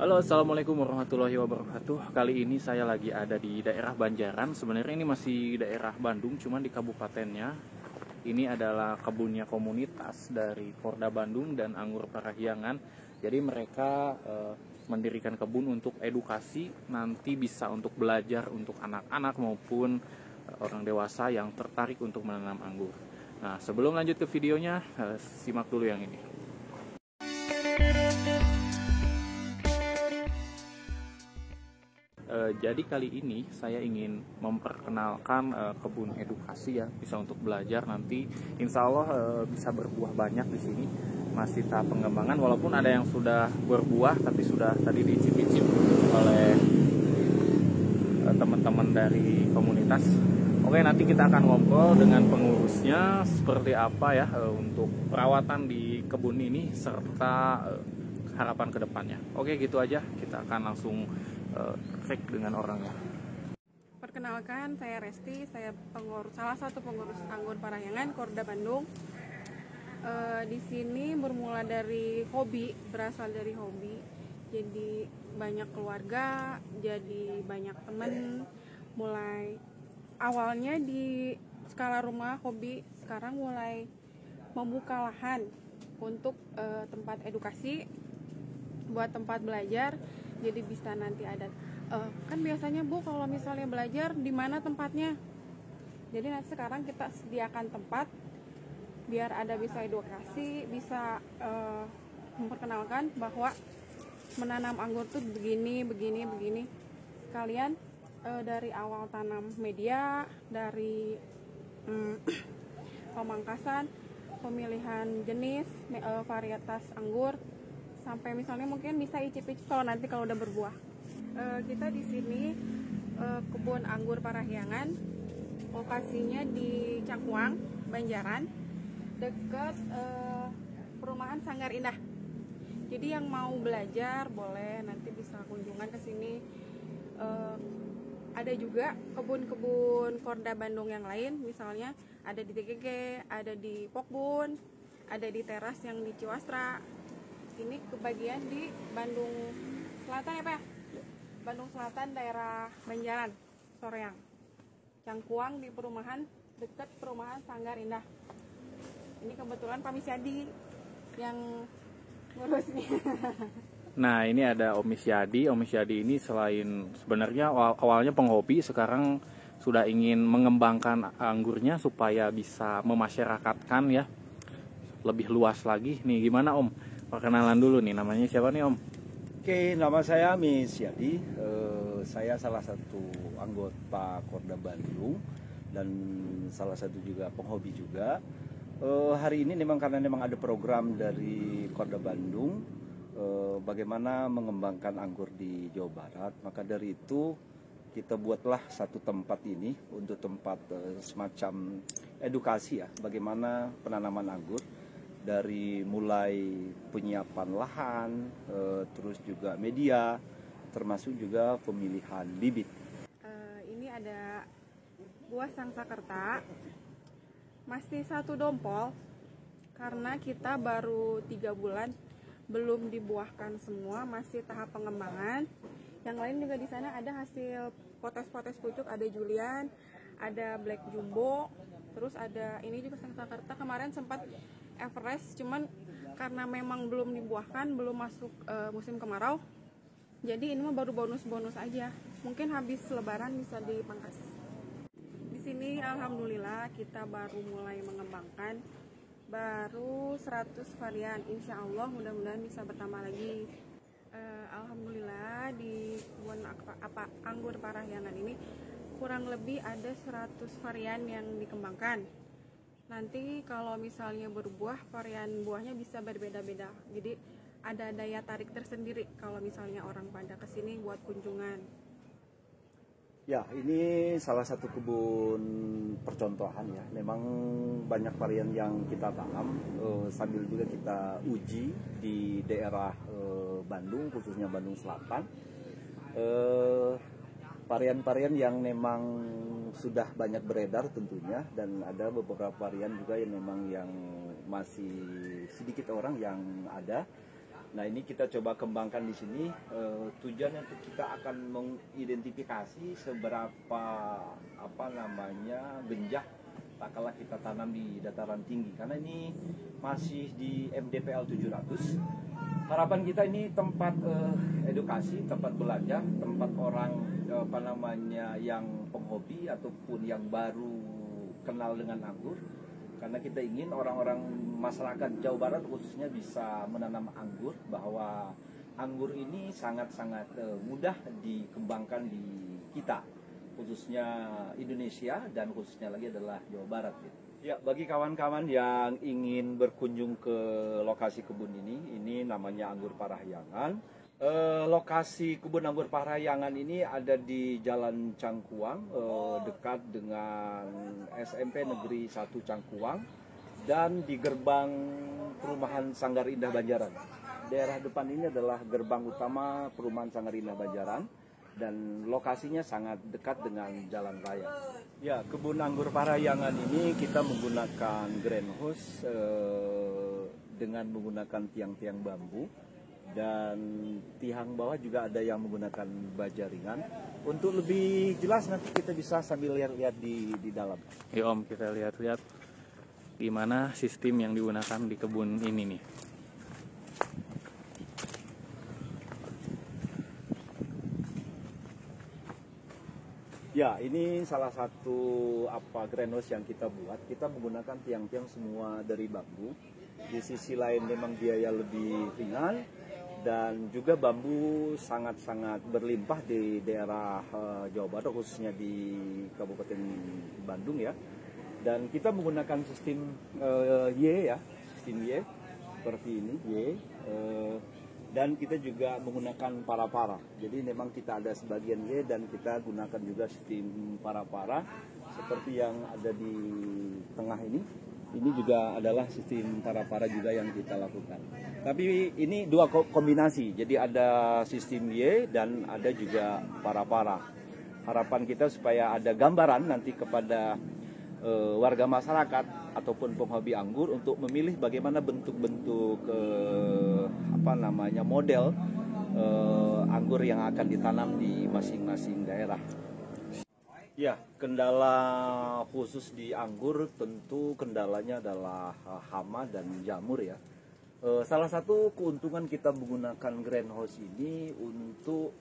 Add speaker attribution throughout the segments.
Speaker 1: Halo, assalamualaikum warahmatullahi wabarakatuh. Kali ini saya lagi ada di daerah Banjaran. Sebenarnya ini masih daerah Bandung, cuman di kabupatennya. Ini adalah kebunnya komunitas dari Korda Bandung dan Anggur Parahyangan. Jadi mereka mendirikan kebun untuk edukasi, nanti bisa untuk belajar untuk anak-anak maupun orang dewasa yang tertarik untuk menanam anggur. Nah, sebelum lanjut ke videonya, simak dulu yang ini. Jadi kali ini saya ingin memperkenalkan kebun edukasi ya, bisa untuk belajar nanti. Insya Allah bisa berbuah banyak di sini. Masih tahap pengembangan, walaupun ada yang sudah berbuah, tapi sudah tadi dicicip-cicip oleh teman-teman dari komunitas. Oke, nanti kita akan ngobrol dengan pengurusnya seperti apa ya untuk perawatan di kebun ini serta harapan kedepannya. Oke, gitu aja. Kita akan langsung cek dengan orangnya.
Speaker 2: Perkenalkan, saya Resti, saya salah satu pengurus Anggur Parahyangan Korda Bandung. Di sini bermula dari hobi, berasal dari hobi. Jadi banyak keluarga, jadi banyak teman. Mulai awalnya di skala rumah hobi, sekarang mulai membuka lahan untuk tempat edukasi, buat tempat belajar. Jadi bisa nanti ada kan biasanya Bu kalau misalnya belajar di mana tempatnya. Jadi nanti sekarang kita sediakan tempat biar ada bisa edukasi, bisa memperkenalkan bahwa menanam anggur tuh begini. Kalian dari awal tanam media, dari pemangkasan, pemilihan jenis, varietas anggur, sampai misalnya mungkin bisa icip-icip kalau udah berbuah. Kita di sini kebun anggur Parahyangan, lokasinya di Cangkuang, Banjaran, dekat perumahan Sanggar Indah. Jadi yang mau belajar boleh nanti bisa kunjungan ke sini. Ada juga kebun-kebun Korda Bandung yang lain, misalnya ada di TGG, ada di Pokbun, ada di teras yang di Ciwastra. Ini kebagian di Bandung Selatan ya Pak ya? Bandung Selatan, daerah Banjaran, Soreang. Cangkuang di perumahan, dekat perumahan Sanggar Indah. Ini kebetulan Pak Misyadi yang ngurusnya.
Speaker 1: Nah, ini ada Om Misyadi. Om Misyadi ini selain sebenarnya awalnya penghobi, sekarang sudah ingin mengembangkan anggurnya supaya bisa memasyarakatkan ya, lebih luas lagi. Nih, gimana Om? Perkenalan dulu nih, namanya siapa nih Om?
Speaker 3: Oke, nama saya Misyadi. Saya salah satu anggota Korda Bandung dan salah satu juga penghobi juga. Hari ini karena ada program dari Korda Bandung, bagaimana mengembangkan anggur di Jawa Barat. Maka dari itu kita buatlah satu tempat ini untuk tempat semacam edukasi ya, bagaimana penanaman anggur. Dari mulai penyiapan lahan, terus juga media, termasuk juga pemilihan bibit.
Speaker 2: Ini ada buah Sangsakerta, masih satu dompol, karena kita baru 3 bulan, belum dibuahkan semua, masih tahap pengembangan. Yang lain juga di sana ada hasil potes-potes pucuk, ada Julian, ada Black Jumbo, terus ada ini juga Sangsakerta kemarin sempat Everest, cuman karena memang belum dibuahkan, belum masuk musim kemarau, jadi ini mah baru bonus-bonus aja. Mungkin habis Lebaran bisa dipangkas. Di sini alhamdulillah kita baru mulai mengembangkan, baru 100 varian. Insya Allah mudah-mudahan bisa bertambah lagi. Alhamdulillah di kebun anggur Parahyangan ini kurang lebih ada 100 varian yang dikembangkan. Nanti kalau misalnya berbuah, varian buahnya bisa berbeda-beda. Jadi ada daya tarik tersendiri kalau misalnya orang pada kesini buat kunjungan.
Speaker 3: Ya, ini salah satu kebun percontohan ya. Memang banyak varian yang kita tanam, sambil juga kita uji di daerah Bandung, khususnya Bandung Selatan. Varian-varian yang memang sudah banyak beredar tentunya, dan ada beberapa varian juga yang memang yang masih sedikit orang yang ada. Nah, ini kita coba kembangkan di sini. Tujuannya untuk kita akan mengidentifikasi seberapa genjah tak kalah kita tanam di dataran tinggi, karena ini masih di MDPL 700. Harapan kita ini tempat edukasi, tempat belajar, tempat orang yang penghobi ataupun yang baru kenal dengan anggur. Karena kita ingin orang-orang masyarakat Jawa Barat khususnya bisa menanam anggur, bahwa anggur ini sangat-sangat mudah dikembangkan di kita, khususnya Indonesia, dan khususnya lagi adalah Jawa Barat. Ya, bagi kawan-kawan yang ingin berkunjung ke lokasi kebun ini namanya Anggur Parahyangan. Lokasi kebun anggur Parahyangan ini ada di Jalan Cangkuang, dekat dengan SMP Negeri 1 Cangkuang, dan di gerbang perumahan Sanggar Indah Banjaran. Daerah depan ini adalah gerbang utama perumahan Sanggar Indah Banjaran, dan lokasinya sangat dekat dengan jalan raya. Ya, kebun anggur Parahyangan ini kita menggunakan greenhouse dengan menggunakan tiang-tiang bambu, dan tiang bawah juga ada yang menggunakan baja ringan. Untuk lebih jelas nanti kita bisa sambil lihat-lihat di dalam.
Speaker 1: Ya Om, kita lihat-lihat gimana sistem yang digunakan di kebun ini nih.
Speaker 3: Ya, ini salah satu greenhouse yang kita buat. Kita menggunakan tiang-tiang semua dari bambu. Di sisi lain memang biaya lebih ringan, dan juga bambu sangat-sangat berlimpah di daerah Jawa Barat, khususnya di Kabupaten Bandung ya. Dan kita menggunakan sistem Y ya, sistem Y seperti ini Y. Dan kita juga menggunakan para-para. Jadi memang kita ada sebagian Y, dan kita gunakan juga sistem para-para seperti yang ada di tengah ini. Ini juga adalah sistem para-para juga yang kita lakukan. Tapi ini dua kombinasi. Jadi ada sistem Y dan ada juga para-para. Harapan kita supaya ada gambaran nanti kepada warga masyarakat ataupun penghobi anggur untuk memilih bagaimana bentuk-bentuk model anggur yang akan ditanam di masing-masing daerah. Ya, kendala khusus di anggur tentu kendalanya adalah hama dan jamur ya. Salah satu keuntungan kita menggunakan greenhouse ini untuk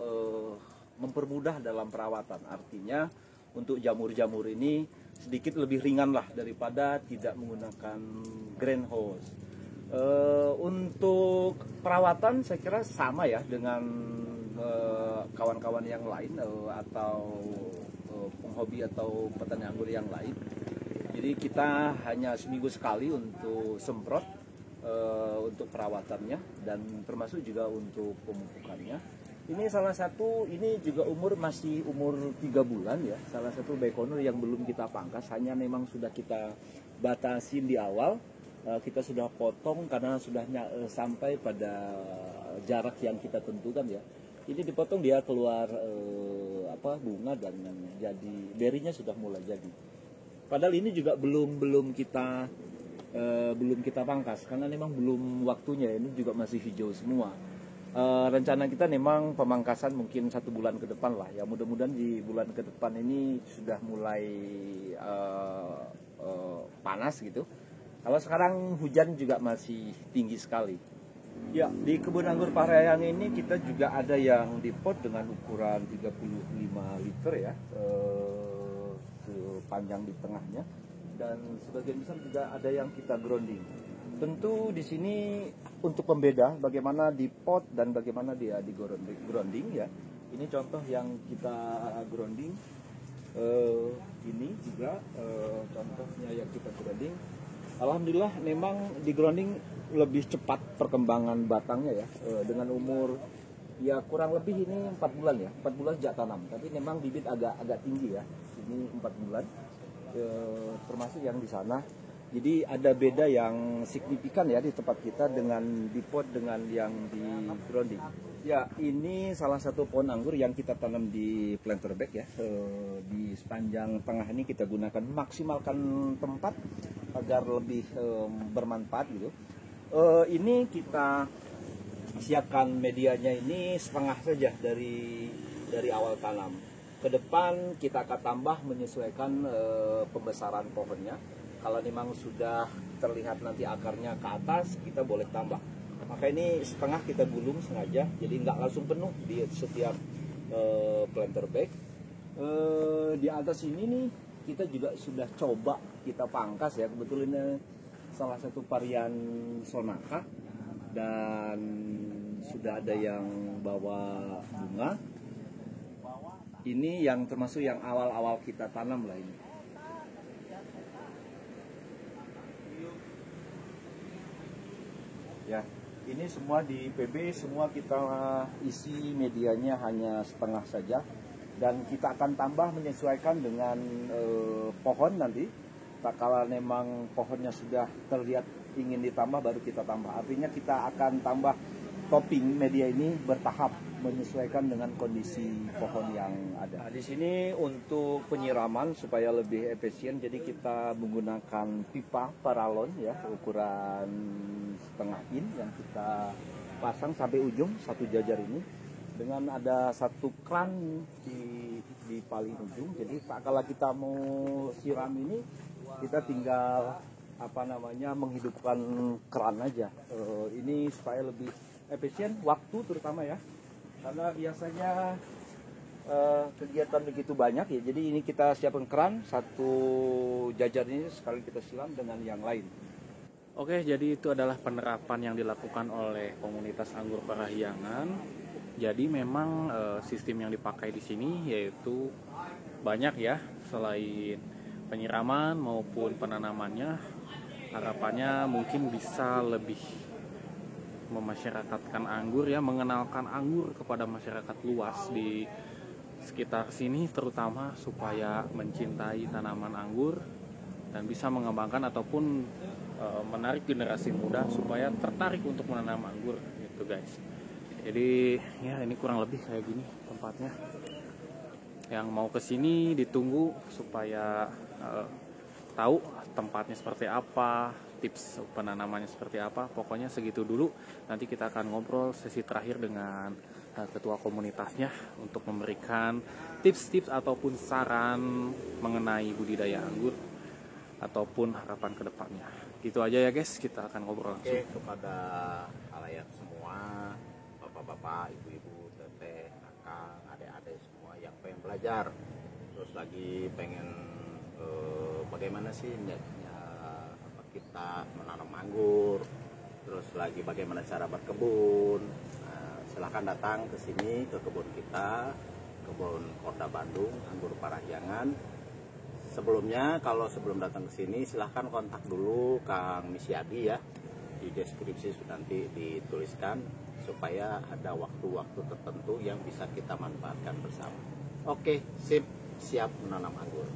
Speaker 3: mempermudah dalam perawatan. Artinya untuk jamur-jamur ini sedikit lebih ringan lah daripada tidak menggunakan greenhouse. Untuk perawatan saya kira sama ya dengan kawan-kawan yang lain atau penghobi atau petani anggur yang lain. Jadi kita hanya seminggu sekali untuk semprot untuk perawatannya, dan termasuk juga untuk pemupukannya. Ini salah satu, ini juga masih umur 3 bulan ya. Salah satu Baikonur yang belum kita pangkas, hanya memang sudah kita batasin di awal. Kita sudah potong karena sudah sampai pada jarak yang kita tentukan ya. Ini dipotong, dia keluar bunga, dan jadi berinya sudah mulai jadi. Padahal ini juga belum kita pangkas karena memang belum waktunya. Ini juga masih hijau semua. Rencana kita memang pemangkasan mungkin 1 bulan ke depan lah ya. Mudah-mudahan di bulan ke depan ini sudah mulai panas gitu. Kalau sekarang hujan juga masih tinggi sekali. Ya, di kebun anggur Parahyangan ini kita juga ada yang dipot dengan ukuran 35 liter ya, panjang di tengahnya, dan sebagian besar juga ada yang kita grounding. Tentu di sini untuk pembeda bagaimana dipot dan bagaimana dia di grounding ya. Ini contoh yang kita grounding. Ini juga contohnya yang kita grounding. Alhamdulillah memang di grounding lebih cepat perkembangan batangnya ya, dengan umur ya kurang lebih ini 4 bulan ya, 4 bulan sejak tanam. Tapi memang bibit agak tinggi ya, ini 4 bulan, termasuk yang di sana. Jadi ada beda yang signifikan ya di tempat kita dengan di pot dengan yang di grounding. Ya, ini salah satu pohon anggur yang kita tanam di planter bag ya. Di sepanjang tengah ini kita gunakan, maksimalkan tempat agar lebih bermanfaat gitu. Ini kita siapkan medianya ini setengah saja dari awal tanam. Ke depan kita akan tambah menyesuaikan pembesaran pohonnya. Kalau memang sudah terlihat nanti akarnya ke atas, kita boleh tambah. Maka ini setengah kita gulung sengaja, jadi nggak langsung penuh di setiap planter bag. Di atas ini nih kita juga sudah coba kita pangkas ya, kebetulan salah satu varian Sonaka dan sudah ada yang bawa bunga. Ini yang termasuk yang awal-awal kita tanam lah ini. Ya, ini semua di PB, semua kita isi medianya hanya setengah saja. Dan kita akan tambah menyesuaikan dengan pohon nanti. Tak kala memang pohonnya sudah terlihat ingin ditambah, baru kita tambah. Artinya kita akan tambah topping media ini bertahap menyesuaikan dengan kondisi pohon yang ada. Nah, di sini untuk penyiraman supaya lebih efisien, jadi kita menggunakan pipa paralon ya, ukuran setengah in yang kita pasang sampai ujung satu jajar ini, dengan ada satu kran di paling ujung. Jadi kalau kita mau siram ini, kita tinggal menghidupkan keran aja. Ini supaya lebih efisien waktu terutama ya, karena biasanya kegiatan begitu banyak ya. Jadi ini kita siapkan keran satu jajar ini sekali kita siram dengan yang lain.
Speaker 1: Oke, jadi itu adalah penerapan yang dilakukan oleh komunitas anggur Parahyangan. Jadi memang sistem yang dipakai di sini yaitu banyak ya, selain penyiraman maupun penanamannya, harapannya mungkin bisa lebih memasyarakatkan anggur ya, mengenalkan anggur kepada masyarakat luas di sekitar sini, terutama supaya mencintai tanaman anggur dan bisa mengembangkan ataupun menarik generasi muda supaya tertarik untuk menanam anggur gitu guys. Jadi ya ini kurang lebih kayak gini tempatnya. Yang mau kesini ditunggu supaya tahu tempatnya seperti apa, tips penanamannya seperti apa. Pokoknya segitu dulu. Nanti kita akan ngobrol sesi terakhir dengan ketua komunitasnya untuk memberikan tips-tips ataupun saran mengenai budidaya anggur ataupun harapan ke depannya. Gitu aja ya guys, kita akan ngobrol langsung.
Speaker 4: Oke, kepada halayak semua, bapak-bapak, ibu-ibu, teteh, kakak, adik-adik semua yang pengen belajar, terus lagi pengen bagaimana sih kita menanam anggur, terus lagi bagaimana cara berkebun. Silahkan datang ke sini, ke kebun kita, kebun Korda Bandung, Anggur Parahyangan. Sebelumnya, kalau sebelum datang ke sini, silahkan kontak dulu Kang Misyadi ya. Di deskripsi sudah nanti dituliskan supaya ada waktu-waktu tertentu yang bisa kita manfaatkan bersama. Oke, siap menanam anggur.